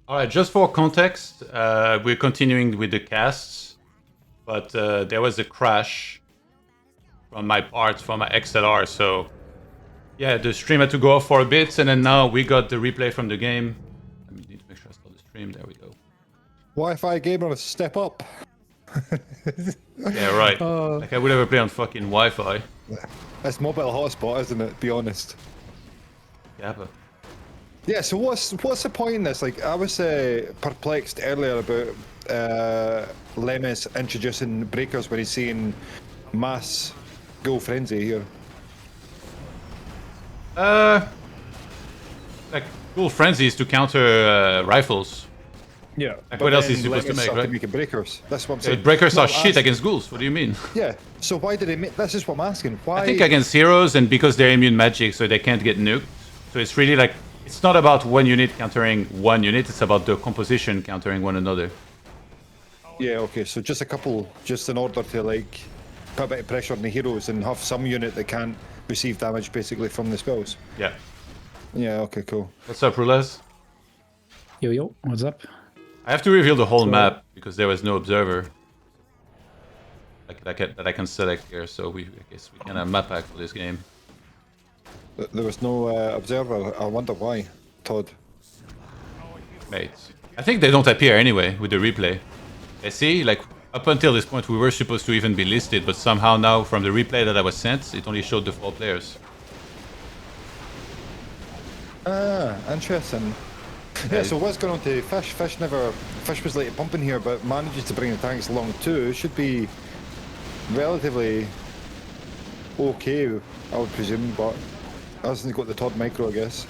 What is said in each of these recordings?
Alright, just for context, we're continuing with the casts, but there was a crash from my parts, from my XLR, so yeah, the stream had to go off for a bit, and then now we got the replay from the game. Let me need to make sure I start the stream, there we go. Wi-Fi gamer, step up. Yeah, right. Like I would ever play on fucking Wi-Fi. It's mobile hotspot, isn't it? Be honest. Yeah, but... Yeah, so what's the point in this? Like, I was perplexed earlier about Lemus introducing breakers when he's seeing mass go frenzy here. Like, cool frenzies to counter rifles. Yeah. Like, what else is he supposed to make, right? Making breakers. That's what I'm saying. Breakers are shit against ghouls, what do you mean? Yeah, so why did they make... This is what I'm asking. Why... I think against heroes, and because they're immune magic, so they can't get nuked. So it's really like... It's not about one unit countering one unit, it's about the composition countering one another. Yeah, okay, so just a couple, just in order to, like, put a bit of pressure on the heroes and have some unit that can't receive damage, basically, from the spells. Yeah. Yeah, okay, cool. What's up, Rulas? Yo, what's up? I have to reveal the whole map, because there was no observer. Like, that I can select here, so I guess we can have map pack for this game. There was no observer. I wonder why, ToD. Mate, I think they don't appear anyway with the replay. I see, like, up until this point we were supposed to even be listed, but somehow now from the replay that I was sent, it only showed the 4 players. Ah, interesting. Yeah, so what's going on to Fish? Fish was late pumping here, but manages to bring the tanks along too. It should be relatively okay, I would presume, but hasn't got the ToD micro, I guess.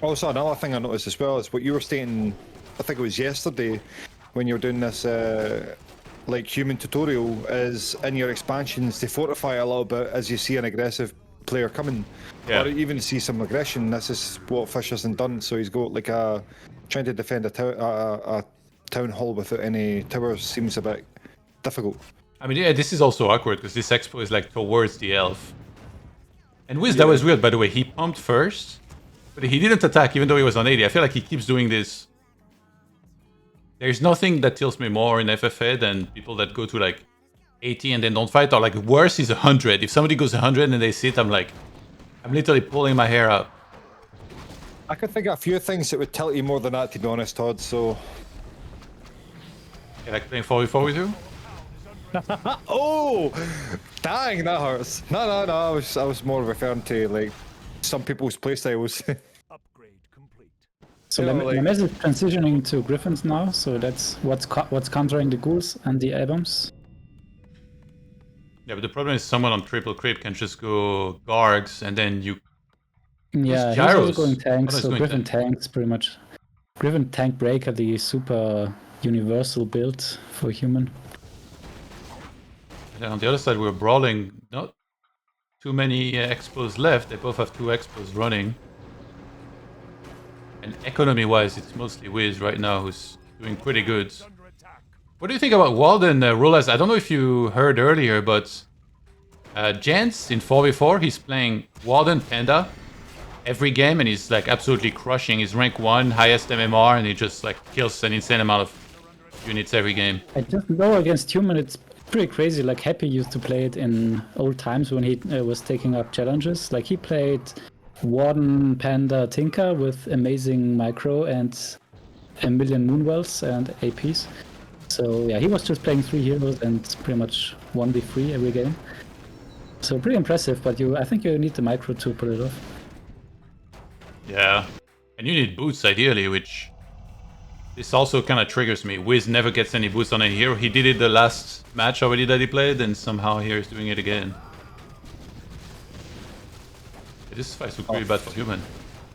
Also, another thing I noticed as well is what you were stating, I think it was yesterday, when you were doing this like human tutorial, is in your expansions to fortify a little bit as you see an aggressive player coming. Yeah. Or even see some aggression. This is what Fish hasn't done, so he's got like trying to defend a town hall without any towers seems a bit difficult. I mean, yeah, this is also awkward, because this expo is like towards the elf. And Wiz, that was weird, by the way, he pumped first, but he didn't attack even though he was on 80. I feel like he keeps doing this. There's nothing that tilts me more in FFA than people that go to like 80 and then don't fight, or like worse is 100. If somebody goes 100 and they sit, I'm literally pulling my hair out. I could think of a few things that would tilt you more than that, to be honest, ToD, so... Yeah, like playing 4v4 with you? Oh! Dang, that hurts. No, I was more referring to, like, some people's playstyles. So Yeah, Lemes is transitioning to Griffins now, so that's what's countering the ghouls and the albums. Yeah, but the problem is someone on triple creep can just go guards and then you... Yeah, he's gyros. also going tanks, Oh, no, he's so going Griffin tanks pretty much. Griffin tank breaker, the super universal build for human. And then on the other side we're brawling, not too many expos left, they both have 2 expos running. And economy-wise, it's mostly Wiz right now who's doing pretty good. What do you think about Walden, Rulas? I don't know if you heard earlier, but Jens in 4v4, he's playing Walden Panda every game, and he's like absolutely crushing. He's rank 1, highest MMR, and he just like kills an insane amount of units every game. I just know against human it's pretty crazy. Like Happy used to play it in old times when he was taking up challenges. Like he played Warden, Panda, Tinker with amazing micro and a million Moonwells and APs. So yeah, he was just playing 3 heroes and pretty much 1v3 every game. So pretty impressive, but I think you need the micro to pull it off. Yeah, and you need boots ideally, which this also kind of triggers me. Wiz never gets any boots on any hero. He did it the last match already that he played, and somehow here he's doing it again. This fight looks really bad for human.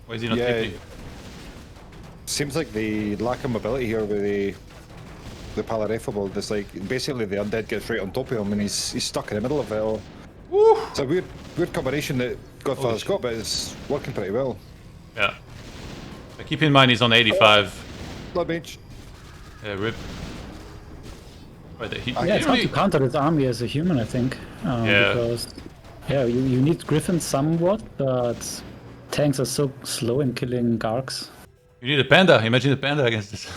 Why is he not TP? Seems like the lack of mobility here with the Palareffable. There's like basically the undead gets right on top of him and he's stuck in the middle of it all. Woo! It's a weird combination that Godfather's got, but it's working pretty well. Yeah. But keep in mind he's on 85. Blood mage. Yeah, rip. Right, Yeah, it's hard to counter this army as a human, I think. Because Yeah, you need Griffins somewhat, but tanks are so slow in killing Gargs. You need a panda. Imagine a panda against this.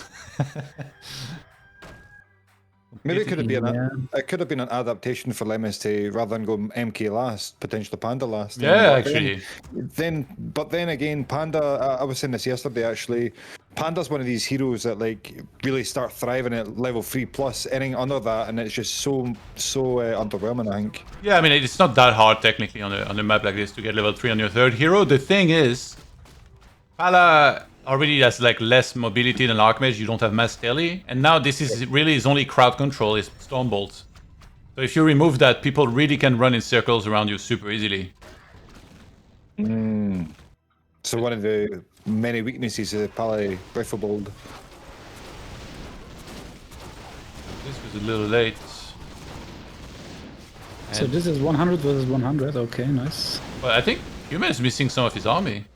Maybe it could have been Yeah. it could have been an adaptation for Lemons to rather than go MK last, potentially Panda last. Yeah, but actually. then again, Panda. I was saying this yesterday. Actually, Panda's one of these heroes that like really start thriving at level 3+. Anything under that, and it's just so underwhelming. I think. Yeah, I mean, it's not that hard technically on a map like this to get level 3 on your third hero. The thing is, Pala already has like less mobility than Archmage. You don't have mass tele, and now this is really his only crowd control is Stormbolt. So if you remove that, people really can run in circles around you super easily. So one of the many weaknesses of Pally Riflebold. This was a little late. So this is 100 versus 100. Okay, nice. But I think Human is missing some of his army.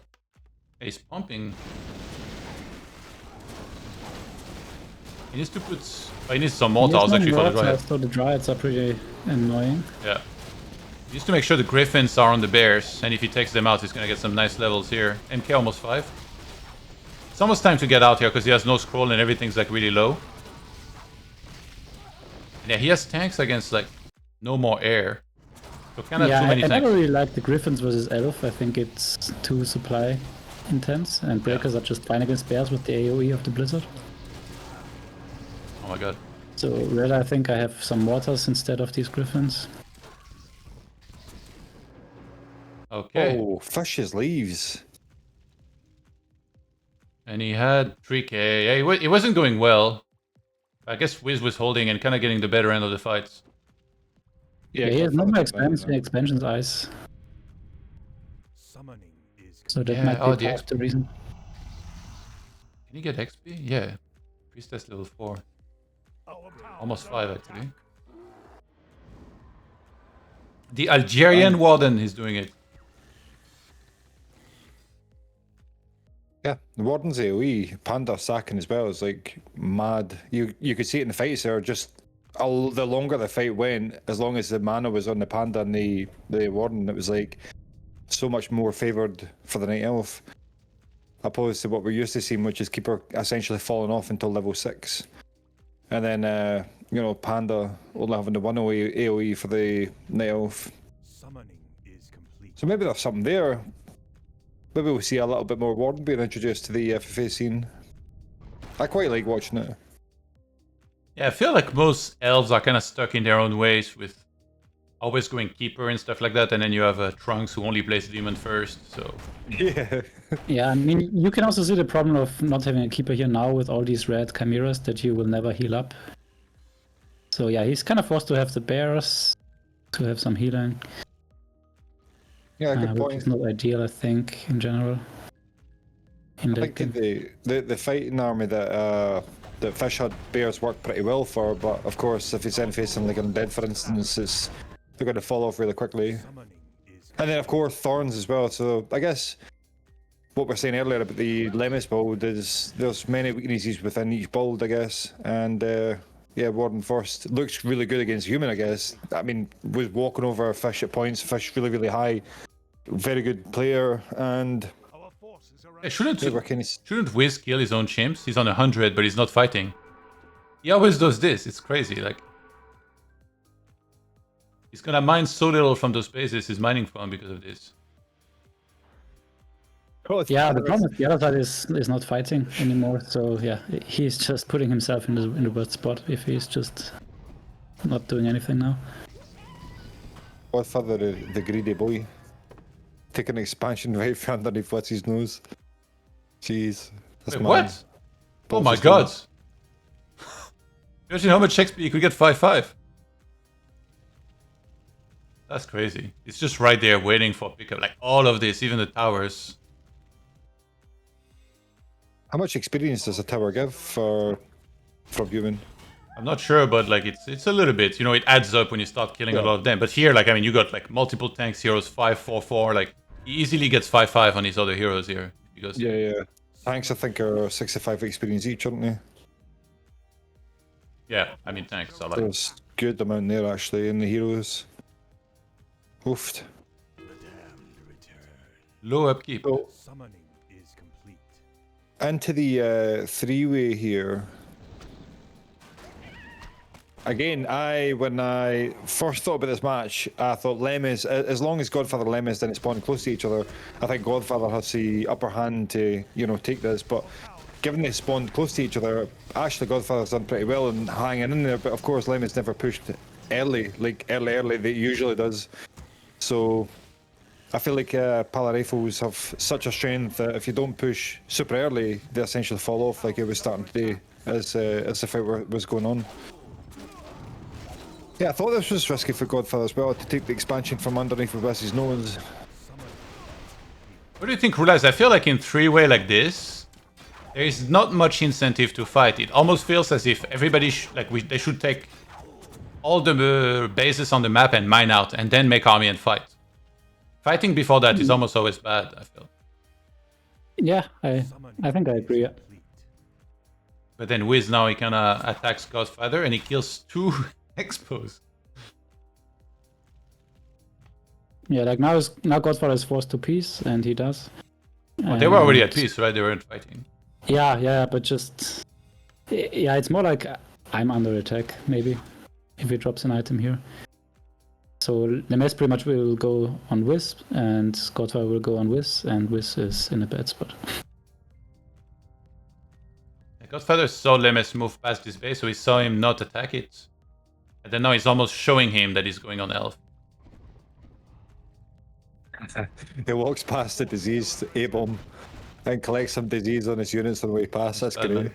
He's pumping. He needs to put. Oh, he needs some mortars actually for the Dryad. So the Dryads are pretty annoying. Yeah. He needs to make sure the Griffins are on the Bears, and if he takes them out, he's gonna get some nice levels here. MK almost 5. It's almost time to get out here because he has no scroll and everything's like really low. And yeah, he has tanks against like no more air. So kind of Yeah, too many I tanks. never really like the Griffins versus Elf. I think it's too supply intense, and Breakers are just fine against Bears with the AoE of the Blizzard. Oh my god. So red, I think I have some mortars instead of these Griffins. Okay. Oh, Fish's leaves. And he had 3k. Yeah, it wasn't going well. I guess Wiz was holding and kind of getting the better end of the fights. Yeah, he has no more expansions ice. So that Yeah, might oh, be the part of the reason. Can he get XP? Yeah. Priestess level 4. Almost 5 actually. The Algerian Warden is doing it. Yeah, the Warden's AoE, Panda sacking as well is like mad. You could see it in the fights there. Just the longer the fight went, as long as the mana was on the Panda and the Warden, it was like so much more favoured for the Night Elf, opposed to what we're used to seeing, which is Keeper essentially falling off until level 6, and then you know, Panda only having the 1 AoE for the Night Elf. So maybe there's something there. Maybe we'll see a little bit more Warden being introduced to the FFA scene. I quite like watching it. Yeah, I feel like most elves are kind of stuck in their own ways with always going Keeper and stuff like that, and then you have Trunks who only plays Demon first, so... Yeah. Yeah, I mean, you can also see the problem of not having a Keeper here now with all these red Chimeras that you will never heal up. So yeah, he's kind of forced to have the Bears, to have some healing. Yeah, good Which point. is not ideal, I think, in general. I think the fighting army that Fish had Bears worked pretty well for, but of course if he's then facing like Undead for instance, they're going to fall off really quickly. And then of course Thorns as well, so I guess what we're saying earlier about the Lemis build is there's many weaknesses within each build, I guess, and yeah, Warden first looks really good against Human, I guess. I mean, was walking over Fish at points, Fish really, really high, very good player, and... Yeah, shouldn't Wiz kill his own chimps? He's on 100, but he's not fighting. He always does this. It's crazy. Like, he's gonna mine so little from those bases he's mining from because of this. Yeah, the problem is the other side is not fighting anymore. So yeah, he's just putting himself in the worst spot if he's just not doing anything now. Godfather, the greedy boy, taking an expansion right from underneath what's his nose. Jeez. Wait, what? Oh my god. Imagine how much XP you could get 5-5. That's crazy. It's just right there waiting for pickup. Like all of this, even the towers. How much experience does a tower give from Human? I'm not sure, but like it's a little bit. You know, it adds up when you start killing a lot of them. But here, like, I mean, you got like multiple tanks heroes, 5-4-4. Like, he easily gets 5-5 on these other heroes here. Because yeah. Tanks, I think, are 65 experience each, aren't they? Yeah, I mean, tanks are like... There's good amount there, actually, in the heroes. Oofed. Low upkeep. So Summoning is complete. into the three-way here. Again, when I first thought about this match, I thought Lemes, as long as Godfather and Lemes didn't spawn close to each other, I think Godfather has the upper hand to, take this. But given they spawned close to each other, actually Godfather's done pretty well and hanging in there. But of course, Lemes never pushed early, like early that he usually does. So I feel like Pala rifles have such a strength that if you don't push super early, they essentially fall off like it was starting today as the fight was going on. Yeah, I thought this was risky for Godfather as well, to take the expansion from underneath of his nose. What do you think, Rulaz? I feel like in three-way like this, there is not much incentive to fight. It almost feels as if everybody, they should take all the bases on the map and mine out, and then make army and fight. Fighting before that is almost always bad, I feel. Yeah, I think I agree. Yeah. But then Wiz now, he kind of attacks Godfather, and he kills 2 expos. Yeah, like now Godfather is forced to peace, and he does. Well, they were already at peace, right? They weren't fighting. Yeah, but just... Yeah, it's more like I'm under attack, maybe, if he drops an item here. So Lemes pretty much will go on Wiz, and Godfather will go on Wiz, and Wiz is in a bad spot. Godfather saw Lemes move past his base, so he saw him not attack it. And then now he's almost showing him that he's going on Elf. He walks past the diseased A-bomb and collects some disease on his units on the way past. That's great.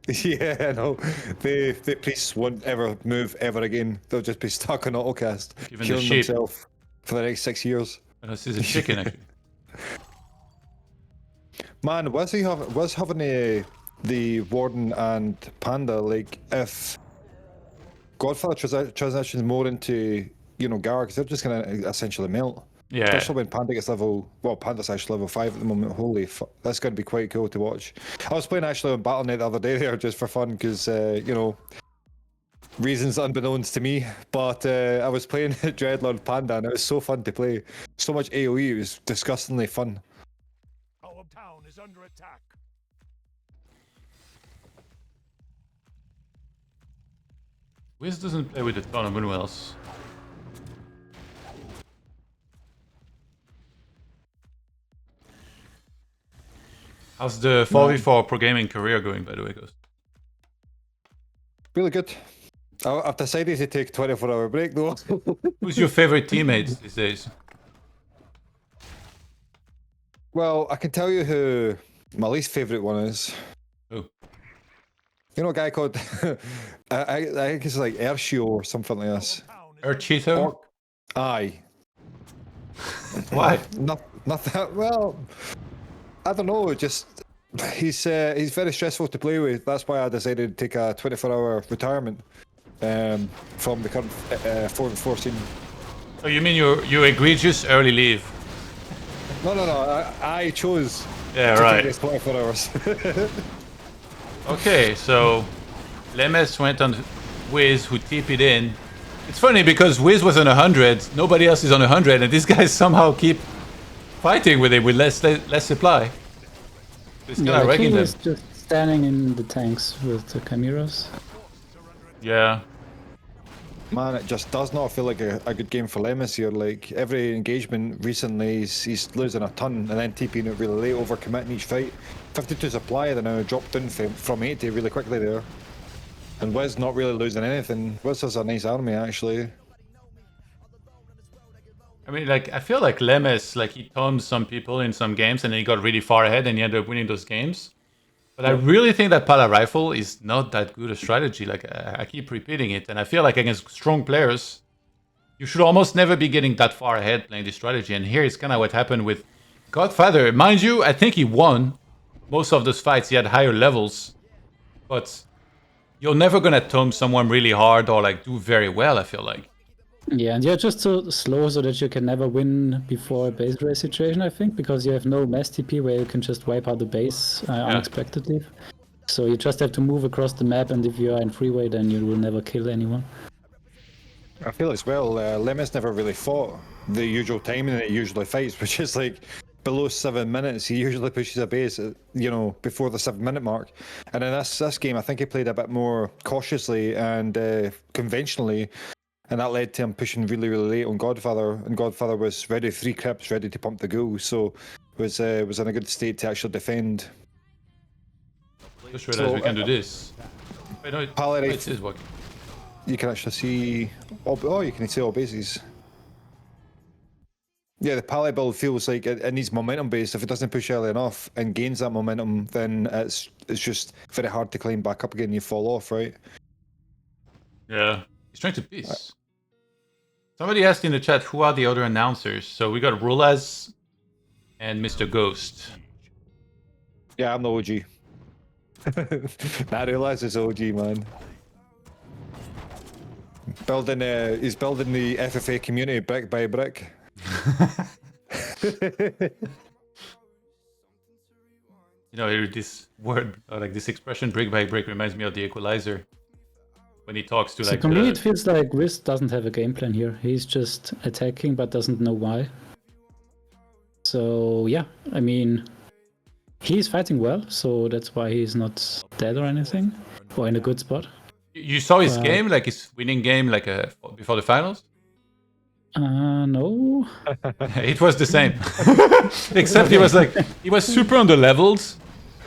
Yeah, I know. The priests won't ever move ever again. They'll just be stuck on autocast, Even killing the sheep. themselves for the next 6 years. This is a chicken, actually. Man, was having the Warden and Panda, like, if Godfather transitions more into, Gar, because they're just going to essentially melt. Yeah. Especially when Panda gets Panda's actually level 5 at the moment. Holy fuck, that's going to be quite cool to watch. I was playing actually on Battle.net the other day there just for fun because, reasons unbeknownst to me. But I was playing Dreadlord Panda and it was so fun to play. So much AoE, it was disgustingly fun. Our town is under attack. Wiz doesn't play with a ton of Moonwells. How's the 4v4 pro gaming career going, by the way, Ghost? Really good. I've decided to take a 24-hour break though. Who's your favorite teammates these days? Well, I can tell you who my least favorite one is. Who? You know a guy called, I think it's like Ershio or something like this. Urchito? Aye. Why? Not that, well, I don't know, just, he's very stressful to play with. That's why I decided to take a 24-hour retirement from the current 4v4 scene. So you mean you egregious early leave? No, I chose Yeah, to right. take this 24 hours. Okay, so Lemes went on Wiz, who TP'd in. It's funny because Wiz was on 100, nobody else is on 100, and these guys somehow keep fighting with it with less supply. It's kind of wrecking them. is just standing in the tanks with the Chimeras. Yeah. Man, it just does not feel like a good game for Lemus here. Like, every engagement recently, he's losing a ton and then TPing it really late, overcommitting each fight. 52 supply, they now dropped in from 80 really quickly there. And Wiz not really losing anything. Wiz has a nice army, actually. I mean, like, I feel like Lemes, like, he tomed some people in some games and then he got really far ahead and he ended up winning those games. But I really think that Pala Rifle is not that good a strategy. Like, I keep repeating it. And I feel like against strong players, you should almost never be getting that far ahead playing this strategy. And here is kind of what happened with Godfather. Mind you, I think he won most of those fights. He had higher levels. But you're never going to tome someone really hard or, like, do very well, I feel like. Yeah, and you're just so slow so that you can never win before a base race situation, I think, because you have no mass TP where you can just wipe out the base unexpectedly. So you just have to move across the map, and if you are in freeway, then you will never kill anyone. I feel as well, Lemus never really fought the usual timing that it usually fights, which is like below 7 minutes, he usually pushes a base, before the 7 minute mark. And in this game, I think he played a bit more cautiously and conventionally, and that led to him pushing really, really late on Godfather. And Godfather was ready, 3 crypts, ready to pump the ghoul, so was in a good state to actually defend. Just realized we can do this. Wait, no, Pally it is working. You can actually see. You can see all bases. Yeah, the Pally build feels like it needs momentum based. If it doesn't push early enough and gains that momentum, then it's just very hard to climb back up again. You fall off, right? Yeah, he's trying to piss. Somebody asked in the chat who are the other announcers. So we got Rulaz and Mr. Ghost. Yeah, I'm the OG. I realize it's OG, man. He's building the FFA community brick by brick. This word, or like this expression, brick by brick, reminds me of the Equalizer. When he talks to So like. to me, it feels like Riz doesn't have a game plan here. He's just attacking, but doesn't know why. So yeah, I mean, he's fighting well, so that's why he's not dead or anything, or in a good spot. You saw his game, like his winning game, like before the finals. No. It was the same, except he was super under leveled,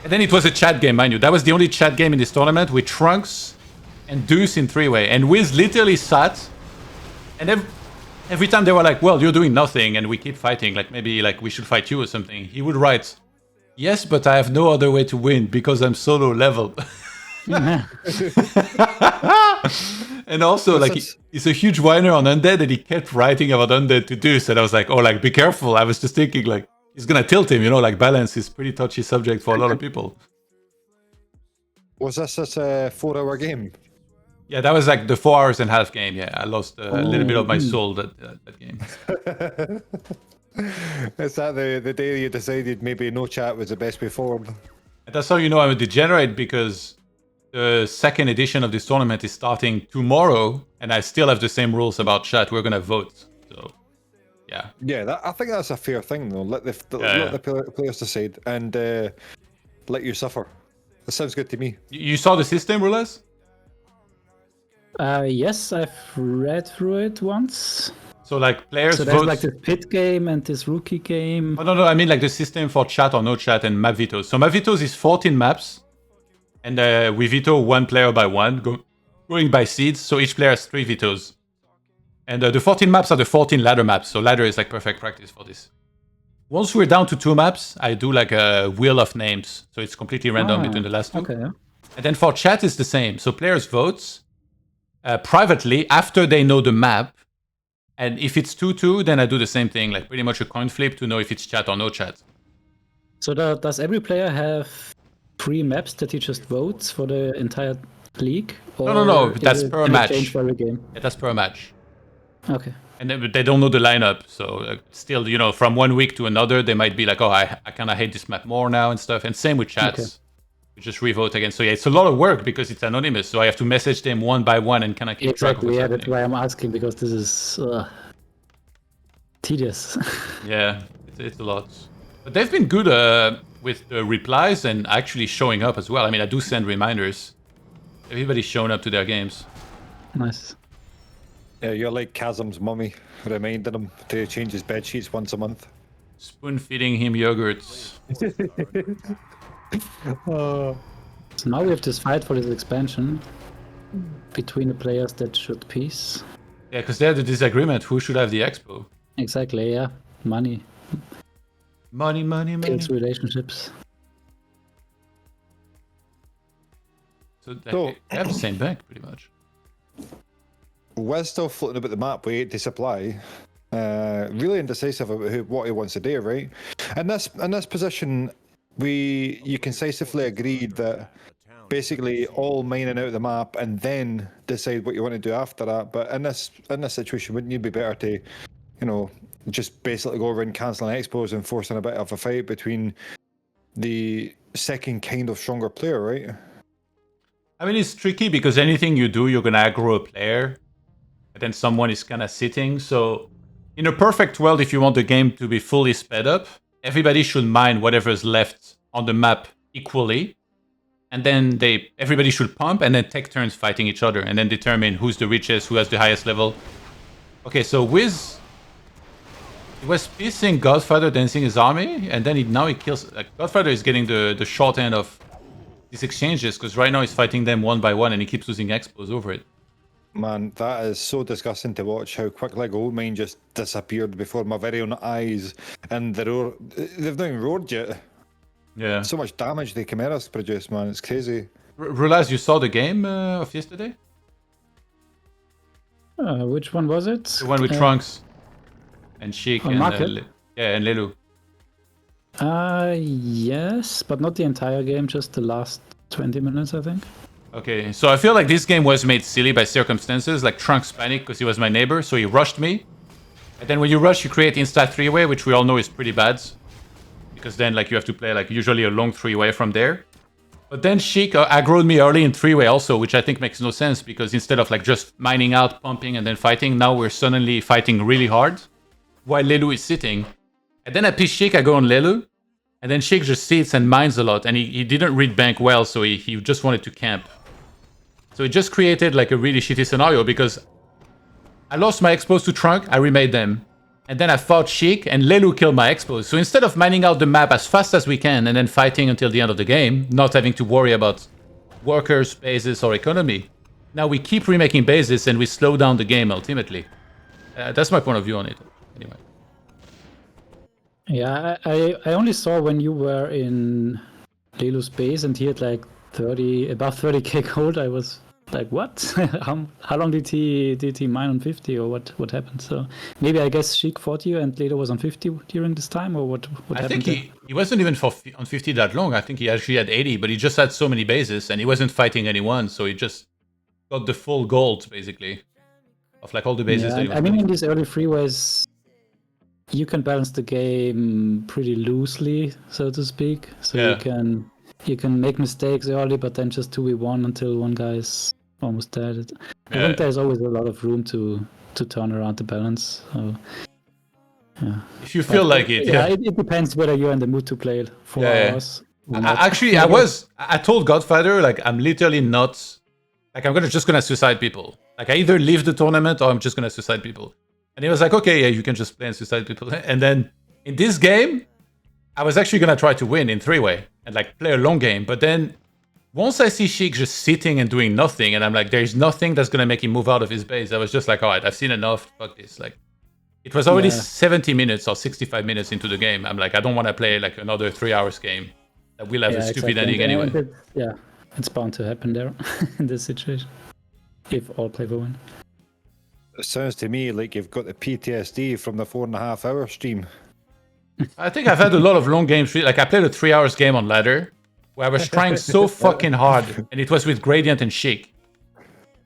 and then it was a chat game, mind you. That was the only chat game in this tournament with Trunks and Deuce in 3-way, and Wiz literally sat, and every time they were like, "Well, you're doing nothing, and we keep fighting. Like maybe like we should fight you or something." He would write, "Yes, but I have no other way to win because I'm solo level." And also, like, he's a huge whiner on Undead, and he kept writing about Undead to Deuce, and I was like, oh, like, be careful. I was just thinking, like, he's gonna tilt him, like, balance is pretty touchy subject for a lot of people. Was this a 4-hour game? Yeah, that was like the 4 hours and a half game. Yeah, I lost a little bit of my soul that game. Is that the day you decided maybe no chat was the best way forward? And that's how you know I'm a degenerate, because the second edition of this tournament is starting tomorrow, and I still have the same rules about chat. We're gonna vote, so yeah. Yeah, I think that's a fair thing, though. Let the players decide and let you suffer. That sounds good to me. You saw the system, Rulas? Yes, I've read through it once. So like players So there's vote. like this pit game and this rookie game. Oh, no, I mean like the system for chat or no chat and map vetoes. So map vetoes is 14 maps, and we veto one player by one, going by seeds. So each player has 3 vetoes. And the 14 maps are the 14 ladder maps. So ladder is like perfect practice for this. Once we're down to 2 maps, I do like a wheel of names. So it's completely random between the last 2. Okay. Yeah. And then for chat, it's the same. So players vote privately after they know the map. And if it's 2-2, then I do the same thing, like pretty much a coin flip to know if it's chat or no chat. So does every player have 3 maps that he just votes for the entire league? Or No. That's per match. Change for every game? Yeah, that's per match. Okay. And then they don't know the lineup, so still, from one week to another, they might be like, oh, I kind of hate this map more now and stuff. And same with chats. Okay. We just revote again. So yeah, it's a lot of work because it's anonymous. So I have to message them one by one and kind of keep track of Exactly. what's Yeah, happening. that's why I'm asking, because this is tedious. Yeah, it's a lot. But they've been good with the replies and actually showing up as well. I mean, I do send reminders. Everybody's shown up to their games. Nice. Yeah, you're like Chasm's mummy, reminding him to change his bed sheets once a month. Spoon feeding him yogurts. So now we have this fight for this expansion between the players that should peace. Yeah, because they had the disagreement. Who should have the expo? Exactly. Yeah. Money Money. kills relationships. So they have the same bank, pretty much. We're still floating about the map, we 8 to supply. Really indecisive about what he wants to do, right? In this position, you concisively agreed that basically all mining out the map and then decide what you want to do after that. But in this situation, wouldn't you be better to, just basically go around cancelling expos and forcing a bit of a fight between the second kind of stronger player, right? I mean, it's tricky because anything you do, you're gonna aggro a player, and then someone is kind of sitting. So, in a perfect world, if you want the game to be fully sped up, everybody should mine whatever's left on the map equally, and then everybody should pump and then take turns fighting each other, and then determine who's the richest, who has the highest level. Okay, so Wiz, he was piecing Godfather dancing his army, and then now he kills. Godfather is getting the short end of these exchanges because right now he's fighting them one by one, and he keeps losing expos over it. Man, that is so disgusting to watch how quickly Goldmine just disappeared before my very own eyes. And they've not even roared yet. Yeah. So much damage the Chimeras produce, man. It's crazy. Rulaz, you saw the game of yesterday? Which one was it? The one with Trunks and Sheik and and Lelu. Yes, but not the entire game, just the last 20 minutes, I think. Okay, so I feel like this game was made silly by circumstances, like Trunks panicked because he was my neighbor, so he rushed me. And then when you rush, you create insta 3-way, which we all know is pretty bad. Because then like you have to play like usually a long 3-way from there. But then Sheik aggroed me early in 3-way also, which I think makes no sense, because instead of like just mining out, pumping, and then fighting, now we're suddenly fighting really hard, while Lelu is sitting. And then I pick Sheik, I go on Lelu, and then Sheik just sits and mines a lot, and he didn't read bank well, so he just wanted to camp. So it just created like a really shitty scenario, because I lost my expos to Trunk, I remade them. And then I fought Sheik, and Lelu killed my expos. So instead of mining out the map as fast as we can, and then fighting until the end of the game, not having to worry about workers, bases, or economy, now we keep remaking bases, and we slow down the game ultimately. That's my point of view on it, anyway. Yeah, I only saw when you were in Lelu's base and he had like above 30k gold. I was like, what? How long did he mine on 50, or what happened? So maybe I guess Sheik fought you and Lelu was on 50 during this time, or what happened? I think he wasn't even on 50 that long. I think he actually had 80, but he just had so many bases and he wasn't fighting anyone, so he just got the full gold basically of like all the bases. Yeah, that he was I mean, playing. in these early freeways, you can balance the game pretty loosely, so to speak. So Yeah. you can make mistakes early, but then just 2v1 until one guy is almost dead. I think there's always a lot of room to turn around the balance. So, yeah. If you feel like it, yeah. It depends whether you're in the mood to play 4 hours. Actually, I told Godfather, like, I'm literally not, like, I'm just gonna suicide people. Like, I either leave the tournament or I'm just gonna suicide people. And he was like, okay, yeah, you can just play and suicide people. And then in this game, I was actually gonna try to win in 3-way and like play a long game. But then once I see Sheik just sitting and doing nothing, and I'm like, there's nothing that's gonna make him move out of his base, I was just like, all right, I've seen enough. Fuck this. Like, it was already 70 minutes or 65 minutes into the game. I'm like, I don't want to play like another 3 hours game that will have a stupid ending anyway. It's bound to happen there in this situation if all play for win. It sounds to me like you've got the PTSD from the 4.5 hour stream. I think I've had a lot of long games. Like, I played a 3 hours game on ladder where I was trying so fucking hard, and it was with Gradient and Sheik.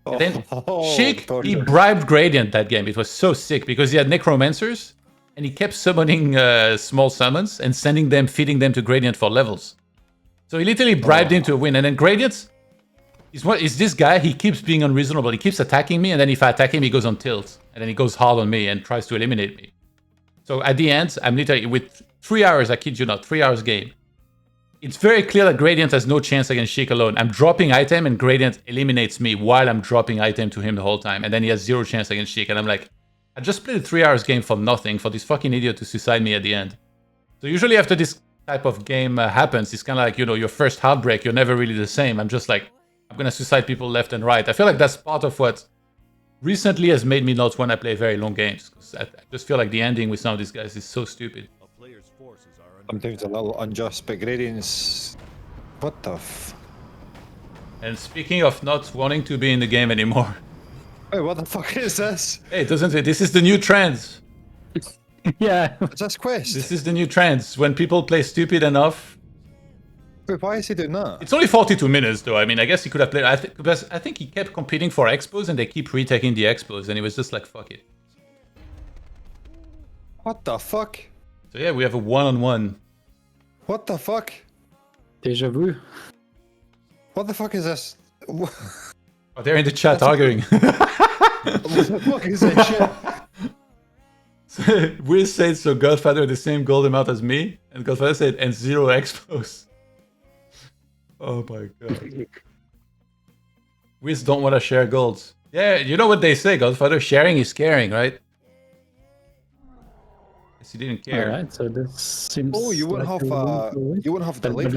And then Sheik, he bribed Gradient that game. It was so sick because he had Necromancers, and he kept summoning small summons and sending them, feeding them to Gradient for levels. So he literally bribed him to win. And then Gradient is this guy, he keeps being unreasonable. He keeps attacking me, and then if I attack him, he goes on tilt. And then he goes hard on me and tries to eliminate me. So at the end, I'm literally, with 3 hours, I kid you not, 3 hours game. It's very clear that Gradient has no chance against Sheik alone. I'm dropping item, and Gradient eliminates me while I'm dropping item to him the whole time. And then he has 0 chance against Sheik. And I'm like, I just played a 3 hours game for nothing, for this fucking idiot to suicide me at the end. So usually after this type of game happens, it's kind of like, you know, your first heartbreak, you're never really the same. I'm just like, I'm going to suicide people left and right. I feel like that's part of what recently has made me not want to play very long games. Because I just feel like the ending with some of these guys is so stupid. Sometimes a little unjust, but Gradient's... What the f... And speaking of not wanting to be in the game anymore. Wait, what the fuck is this? Hey, doesn't it? This is the new trend. Yeah. What's this quest? This is the new trend. When people play stupid enough. Wait, why is he doing that? It's only 42 minutes though. I mean, I guess he could have played... because I think he kept competing for expos and they keep retaking the expos. And he was just like, fuck it. What the fuck? So yeah, we have a one-on-one. What the fuck? Deja vu. What the fuck is this? Oh, they're in the chat arguing. What the fuck is this shit? Wiz said, so Godfather the same gold amount as me? And Godfather said, and 0 expos. Oh my god. Wiz don't want to share golds. Yeah, you know what they say, Godfather? Sharing is caring, right? Yes, he didn't care. Alright, so this seems. Oh, you wouldn't like have a win. you wouldn't have the But late.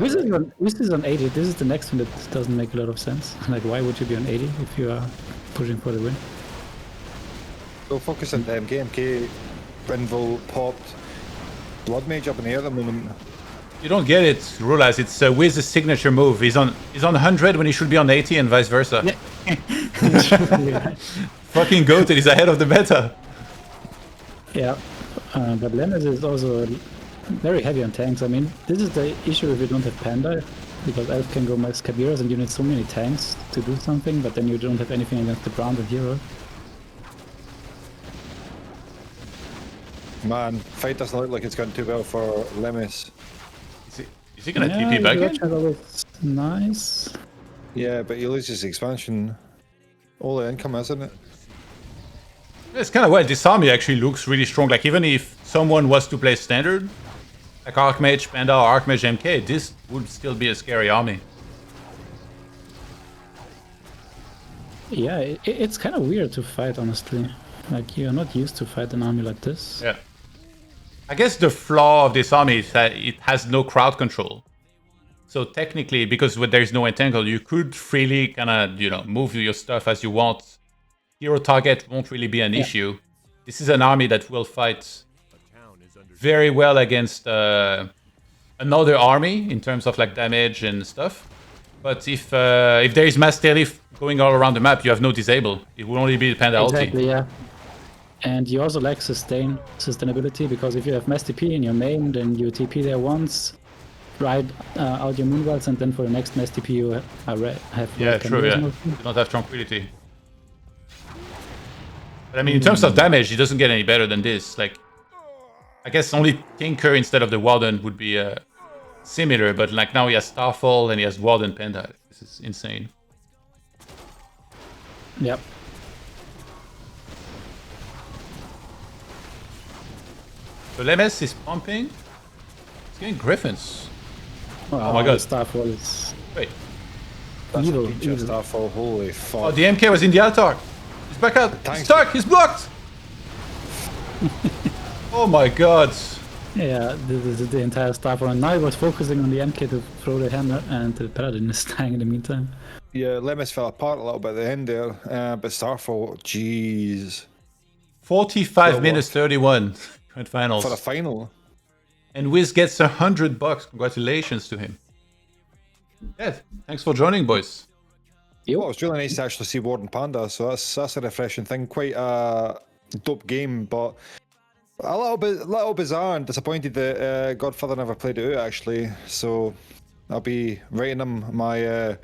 Wiz is on 80. This is the next one that doesn't make a lot of sense. Like, why would you be on 80 if you are pushing for the win? So focus on the MK. Brinville popped. Blood Mage up in the air at the moment. You don't get it, Rulas. It's Wiz's signature move. He's on 100 when he should be on 80 and vice versa. Yeah. Fucking goated. He's ahead of the meta. Yeah, but Lemis is also very heavy on tanks. I mean, this is the issue if you don't have Panda, because Elf can go max Kabiras and you need so many tanks to do something, but then you don't have anything against the ground and hero. Man, fight doesn't look like it's going too well for Lemis. Is he gonna TP back in? Nice. Yeah, but he loses expansion. All the income, isn't it? It's kind of weird. This army actually looks really strong. Like, even if someone was to play standard, like Archmage, Panda, or Archmage MK, this would still be a scary army. Yeah, it's kind of weird to fight, honestly. Like, you're not used to fight an army like this. Yeah. I guess the flaw of this army is that it has no crowd control. So technically, because there's no entangle, you could freely kind of, move your stuff as you want. Hero target won't really be an issue. This is an army that will fight very well against another army in terms of like damage and stuff. But if there is mass tailleaf going all around the map, you have no disable. It will only be the Panda ulti. Exactly, yeah. And you also lack sustainability, because if you have mass TP in your main, then you TP there once, ride out your moonwells, and then for the next mass TP you have... Yeah, true, yeah. You don't have tranquility. But I mean, in terms of damage, he doesn't get any better than this. Like, I guess only Tinker instead of the Warden would be similar, but like now he has Starfall and he has Warden Panda. This is insane. Yep. So Lemes is pumping. He's getting Griffins. Oh my god. Starfall is... Wait. That's Evil, a feature evil. Starfall, holy fuck. Oh, the MK was in the altar. He's back out. He's stuck. He's blocked. Oh my god. Yeah, the entire Starfall. And now he was focusing on the MK to throw the hammer, and the Paladin is dying in the meantime. Yeah, Lemis fell apart a little bit at the end there, but Starfall, jeez. 45 minutes 31. Grand finals. For the final. And Wiz gets $100. Congratulations to him. Yeah, thanks for joining, boys. Well, it was really nice to actually see Warden Panda, so that's a refreshing thing. Quite a dope game, but a little bizarre and disappointed that Godfather never played it out, actually. So I'll be writing him my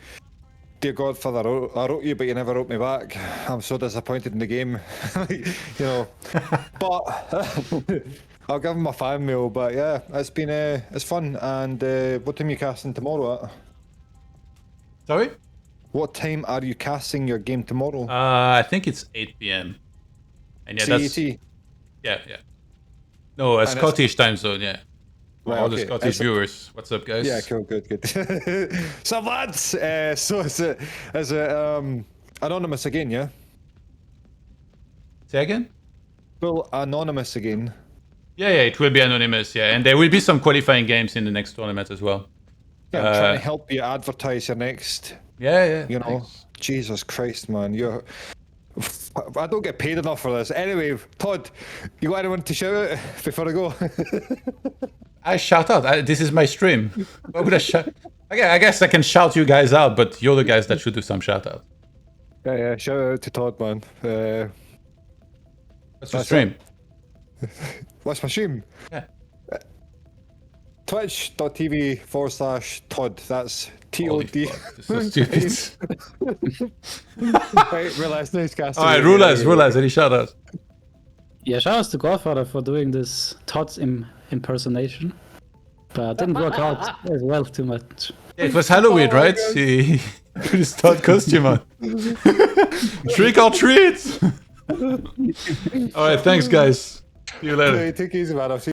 dear Godfather, I wrote you, but you never wrote me back. I'm so disappointed in the game, But I'll give him a fan mail. But yeah, it's fun. And what time are you casting tomorrow at? Sorry? What time are you casting your game tomorrow? I think it's 8 p.m. And yeah, CET? Yeah. No, a Scottish time zone, yeah. Right, All the okay. Scottish viewers. What's up, guys? Yeah, cool, good. So lads, so is it anonymous again, yeah? Say again? Well, anonymous again. Yeah, it will be anonymous, yeah. And there will be some qualifying games in the next tournament as well. Yeah, I'm trying to help you advertise your next. Yeah. You know, thanks. Jesus Christ, man, I don't get paid enough for this. Anyway, Todd, you got anyone to shout out before I go? I shout out. This is my stream. Why would I shout? I guess I can shout you guys out, but you're the guys that should do some shout out. Yeah, shout out to Todd, man. What's your stream? What's my stream? Yeah. Twitch.tv/Todd. That's Holy ToD. fuck, this is so stupid. Right, relax, nice cast. Alright, Rulas, any shout outs? Yeah, shout outs to Godfather for doing this Todd's impersonation. But it didn't work out as well too much. Yeah, it was Halloween, right? He put his Todd costume on. Trick or treat! Alright, thanks guys. See you later. Take it easy, man. I'll see